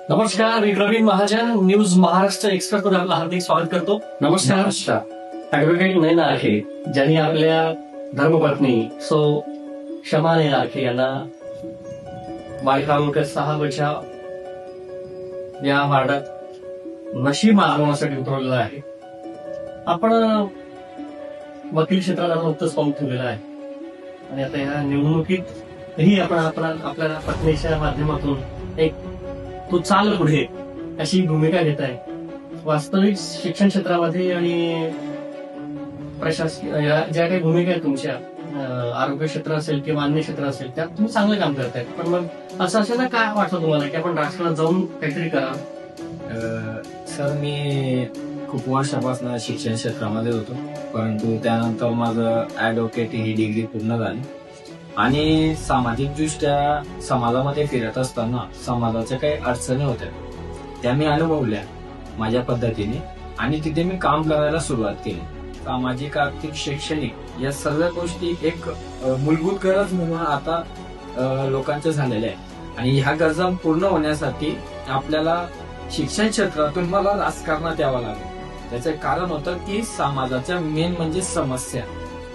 नमस्कार, मी प्रवीण महाजन, न्यूज महाराष्ट्र एक्सप्रेसवर आपलं हार्दिक स्वागत करतो. नमस्कार. ऍडव्होकेट नयना आखे ज्यांनी आपल्या धर्मपत्नी सो क्षमा नयना आखे यांना वार्ड क्रमांक 6 वरच्या या वार्डात नशीब मागवण्यासाठी उतरवलेला आहे. आपण वकील क्षेत्राला नुकतंच पाऊल ठेवलेलं आहे आणि आता या निवडणुकीतही आपण आपल्या पत्नीच्या माध्यमातून एक तो चाल पुढे अशी भूमिका घेत आहे. वास्तविक शिक्षण क्षेत्रामध्ये आणि प्रशासन ज्या काही भूमिका आहेत तुमच्या, आरोग्य क्षेत्र असेल किंवा अन्य क्षेत्र असेल, त्यात तुम्ही चांगलं काम करताय. पण मग असं असेल काय वाटतं तुम्हाला की आपण राष्ट्रात जाऊन काहीतरी करा? सर, मी खूप वर्षापासून शिक्षण क्षेत्रामध्ये होतो, परंतु त्यानंतर माझं ऍडव्होकेट ही डिग्री पूर्ण झाली आणि सामाजिक दृष्ट्या समाजामध्ये फिरत असताना समाजाच्या काही अडचणी होत्या, त्या मी अनुभवल्या माझ्या पद्धतीने आणि तिथे मी काम करायला सुरुवात केली. सामाजिक, आर्थिक, शैक्षणिक या सर्व गोष्टी एक मूलभूत गरज म्हणून आता लोकांच्या झालेल्या आहेत आणि ह्या गरजा पूर्ण होण्यासाठी आपल्याला शिक्षण क्षेत्रातून मला राजकारणात यावं लागलं. त्याचं कारण होतं की समाजाच्या मेन म्हणजे समस्या,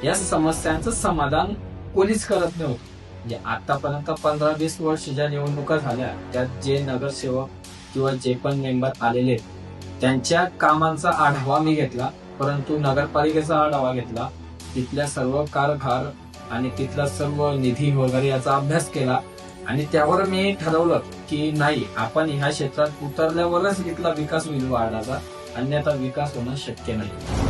या समस्यांचं समाधान कोणीच करत नव्हतं. म्हणजे आतापर्यंत 15-20 वर्ष ज्या निवडणुका झाल्या त्यात जे नगरसेवक किंवा जे पण मेंबर आलेले त्यांच्या कामांचा आढावा मी घेतला, परंतु नगरपालिकेचा आढावा घेतला, तिथल्या सर्व कारभार आणि तिथला सर्व निधी वगैरे याचा अभ्यास केला आणि त्यावर मी ठरवलं की नाही, आपण ह्या क्षेत्रात उतरल्यावरच इथला विकास होईल वार्डाचा, अन्यथा विकास होणं शक्य नाही.